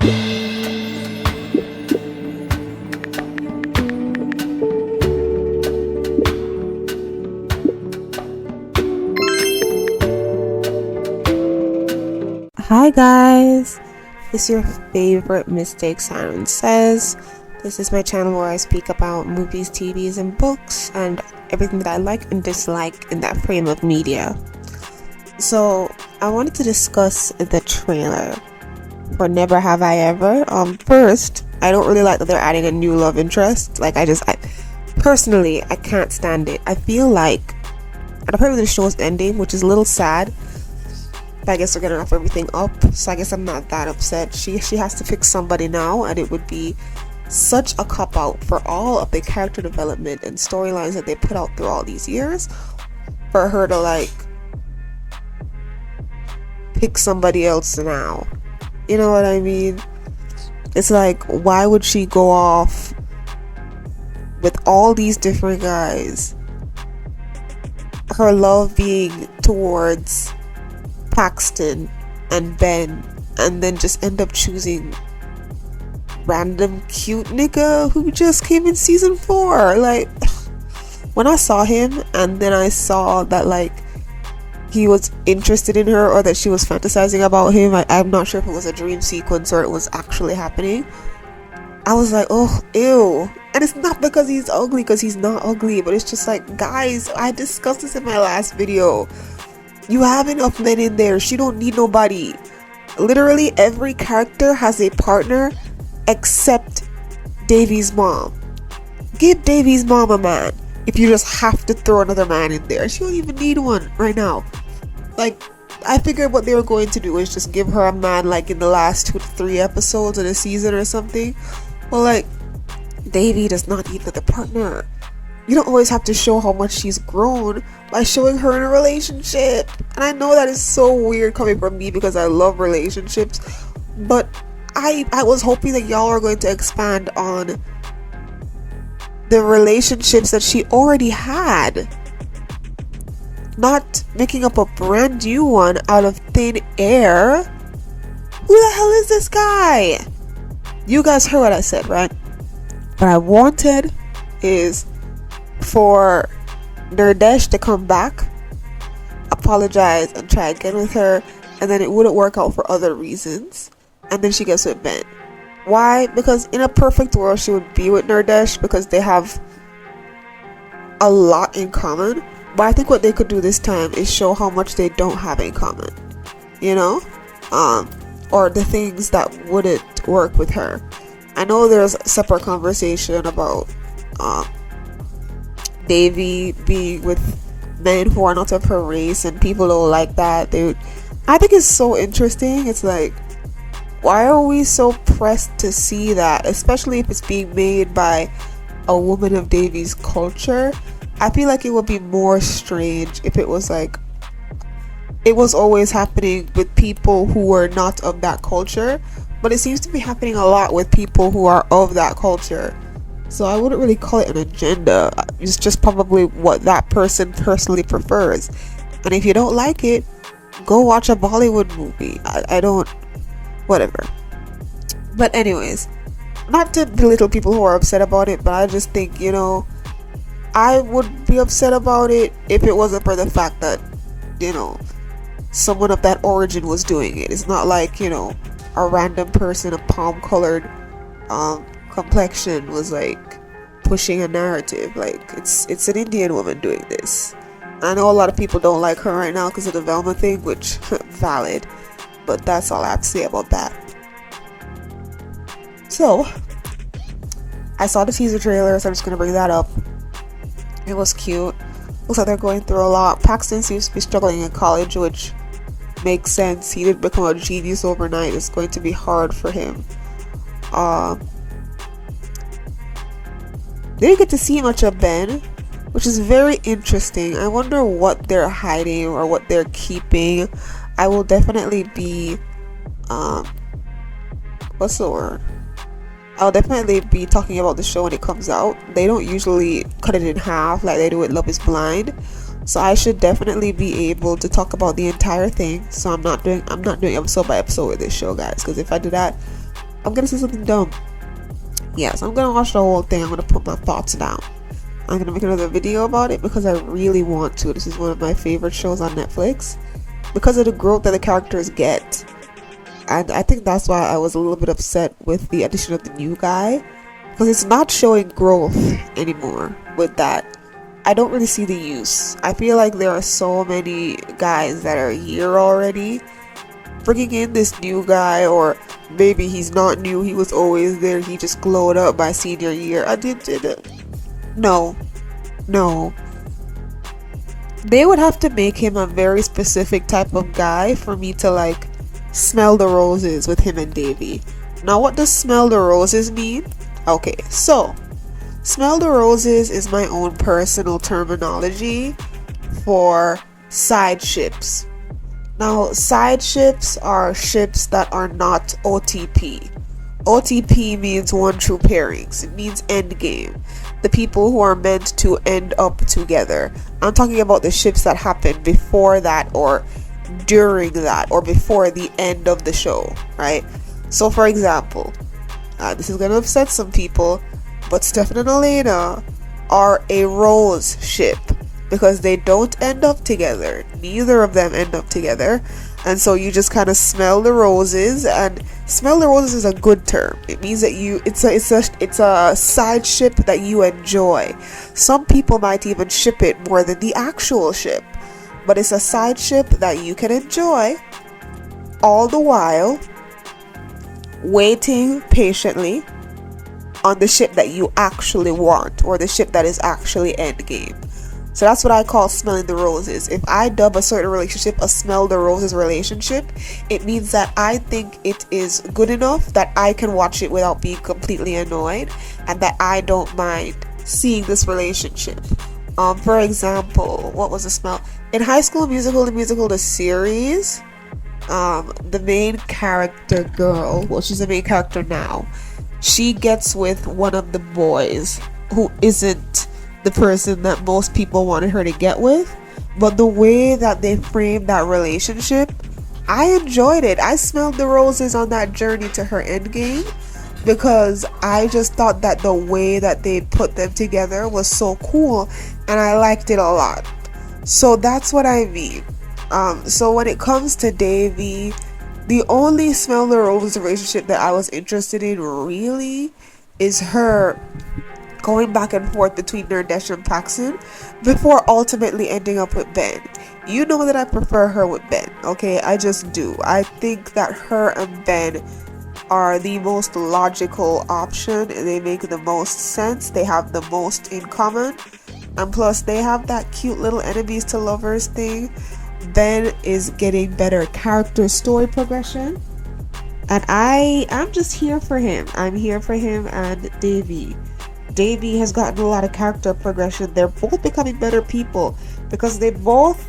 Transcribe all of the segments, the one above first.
Hi guys, it's your favorite mistake TheSirenSayz. This is my channel where I speak about movies, TVs, and books, and everything that I like and dislike in that frame of media. So I wanted to discuss the trailer for Never Have I Ever. First, I don't really like that they're adding a new love interest. I personally can't stand it. I feel like, and apparently the show is ending, which is a little sad. I guess they're gonna wrap everything up, so I guess I'm not that upset. She has to pick somebody now, and it would be such a cop-out for all of the character development and storylines that they put out through all these years for her to pick somebody else now. You know what I mean? It's like, why would she go off with all these different guys? Her love being towards Paxton and Ben, and then just end up choosing random cute nigga who just came in season 4. When I saw him and then I saw that he was interested in her, or that she was fantasizing about him, I'm not sure if it was a dream sequence or it was actually happening. I was like, oh, ew. And it's not because he's ugly, because he's not ugly, but it's just guys, I discussed this in my last video. You have enough men in there. She don't need nobody. Literally every character has a partner except Davy's mom. Give Davy's mom a man if you just have to throw another man in there. She don't even need one right now. I figured what they were going to do is just give her a man in the last 2 to 3 episodes of the season or something. Well, Davy does not need another partner. You don't always have to show how much she's grown by showing her in a relationship. And I know that is so weird coming from me because I love relationships, but I was hoping that y'all are going to expand on the relationships that she already had, not making up a brand new one out of thin air. Who the hell is this guy? You guys heard what I said, right? What I wanted is for Nirdesh to come back, apologize, and try again with her, and then it wouldn't work out for other reasons, and then she gets with Ben. Why? Because in a perfect world she would be with Nirdesh because they have a lot in common, but I think what they could do this time is show how much they don't have in common, or the things that wouldn't work with her. I know there's a separate conversation about Davy being with men who are not of her race, and people don't like that. I think it's so interesting. It's why are we so pressed to see that, especially if it's being made by a woman of Davy's culture? I feel like it would be more strange if it was it was always happening with people who were not of that culture, but it seems to be happening a lot with people who are of that culture. So I wouldn't really call it an agenda. It's just probably what that person personally prefers. And if you don't like it, go watch a Bollywood movie. I don't... Whatever. But anyways, not to belittle people who are upset about it, but I just think, I would be upset about it if it wasn't for the fact that, someone of that origin was doing it. It's not a random person, a palm-colored complexion was pushing a narrative. It's an Indian woman doing this. I know a lot of people don't like her right now because of the Velma thing, which valid, but that's all I have to say about that. So I saw the teaser trailer, so I'm just gonna bring that up. It was cute. Looks like they're going through a lot. Paxton seems to be struggling in college, which makes sense. He didn't become a genius overnight. It's going to be hard for him. Didn't get to see much of Ben, which is very interesting. I wonder what they're hiding or what they're keeping. I will definitely be what's the word? I'll definitely be talking about the show when it comes out. They don't usually cut it in half like they do with Love is Blind, so I should definitely be able to talk about the entire thing. So I'm not doing episode by episode with this show, guys, because if I do that, I'm gonna say something dumb. Yes, I'm gonna watch the whole thing. I'm gonna put my thoughts down. I'm gonna make another video about it because I really want to. This is one of my favorite shows on Netflix because of the growth that the characters get. And I think that's why I was a little bit upset with the addition of the new guy, because it's not showing growth anymore with that. I don't really see the use. I feel like there are so many guys that are here already. Bringing in this new guy, or maybe he's not new, he was always there, he just glowed up by senior year. No. They would have to make him a very specific type of guy for me to like smell the roses with him and Davy. Now, what does smell the roses mean? Okay, so smell the roses is my own personal terminology for side ships. Now, side ships are ships that are not OTP. OTP means one true pairings. It means end game. The people who are meant to end up together. I'm talking about the ships that happen before that, or during that, or before the end of the show, right? So, for example, this is going to upset some people, but Stefan and Elena are a rose ship because they don't end up together. Neither of them end up together. And so you just kind of smell the roses, and smell the roses is a good term. It means that it's a side ship that you enjoy. Some people might even ship it more than the actual ship, but it's a side ship that you can enjoy, all the while waiting patiently on the ship that you actually want, or the ship that is actually endgame. So that's what I call smelling the roses. If I dub a certain relationship a smell the roses relationship, it means that I think it is good enough that I can watch it without being completely annoyed, and that I don't mind seeing this relationship. For example, what was the smell? In High School Musical, the series, the main character girl, well, she's the main character now, she gets with one of the boys who isn't the person that most people wanted her to get with, but the way that they framed that relationship, I enjoyed it. I smelled the roses on that journey to her endgame, because I just thought that the way that they put them together was so cool, and I liked it a lot. So that's what I mean. So when it comes to Davy, the only smell the roses relationship that I was interested in really is her going back and forth between Nirdesh and Paxton before ultimately ending up with Ben. You know that I prefer her with Ben, okay? I just do. I think that her and Ben are the most logical option. They make the most sense. They have the most in common. And plus, they have that cute little enemies to lovers thing. Ben is getting better character story progression. And I'm just here for him. I'm here for him and Davy. Davy has gotten a lot of character progression. They're both becoming better people, because they both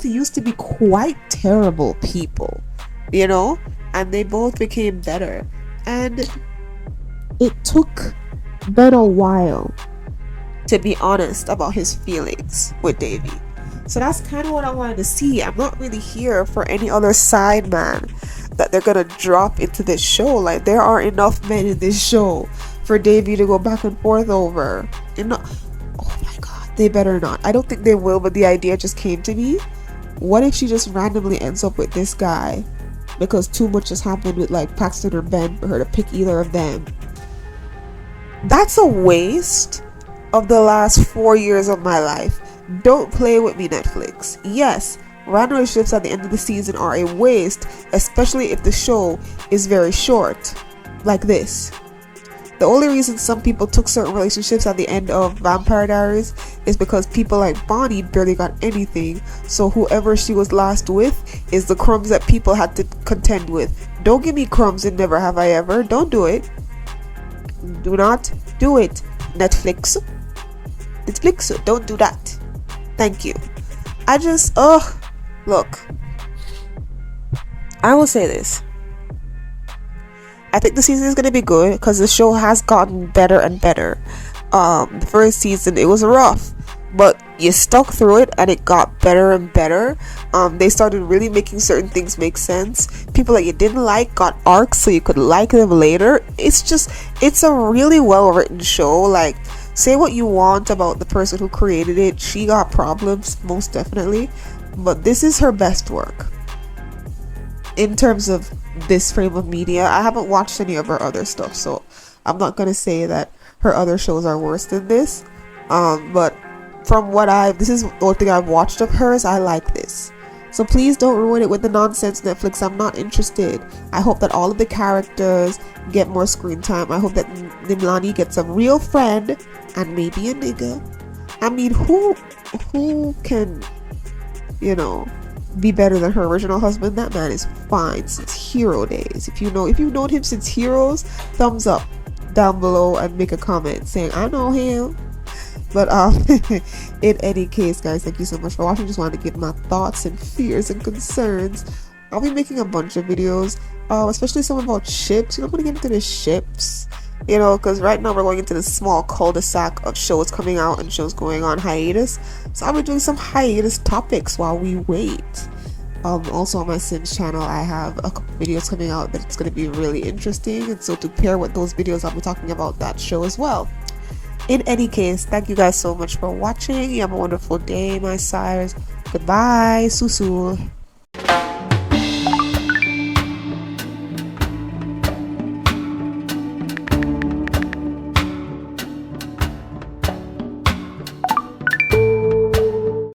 used to be quite terrible people, you know, and they both became better. And it took Ben a while to be honest about his feelings with Davy. So that's kind of what I wanted to see. I'm not really here for any other side man that they're gonna drop into this show. Like, there are enough men in this show for Davy to go back and forth over. Oh my god, they better not. I don't think they will, but the idea just came to me. What if she just randomly ends up with this guy because too much has happened with like Paxton or Ben for her to pick either of them? That's a waste of the last 4 years of my life. Don't play with me, Netflix. Yes, random relationships at the end of the season are a waste, especially if the show is very short, like this. The only reason some people took certain relationships at the end of Vampire Diaries is because people like Bonnie barely got anything, so whoever she was last with is the crumbs that people had to contend with. Don't give me crumbs in Never Have I Ever. Don't do it. Do not do it, Netflix. Don't do that. Thank you. Look, I will say this. I think the season is going to be good because the show has gotten better and better. The first season, it was rough, but you stuck through it and it got better and better. They started really making certain things make sense. People that you didn't like got arcs so you could like them later. It's a really well written show. Like, say what you want about the person who created it, she got problems, most definitely, but this is her best work in terms of this frame of media. I haven't watched any of her other stuff, so I'm not gonna say that her other shows are worse than this. But from this is the only thing I've watched of hers. I like this, so please don't ruin it with the nonsense, Netflix. I'm not interested. I hope that all of the characters get more screen time. I hope that Nimlani gets a real friend and maybe a nigga. I mean, who can, be better than her original husband? That man is fine since Hero days. If you've known him since Heroes, thumbs up down below and make a comment saying I know him. But in any case, guys, thank you so much for watching. Just wanted to give my thoughts and fears and concerns. I'll be making a bunch of videos, especially some about ships. I'm gonna get into the ships, because right now we're going into this small cul-de-sac of shows coming out and shows going on hiatus. So I'll be doing some hiatus topics while we wait. Also on my Sims channel, I have a couple videos coming out that it's going to be really interesting, and so to pair with those videos, I'll be talking about that show as well. In any case, thank you guys so much for watching. You have a wonderful day, my sires. Goodbye. Susu.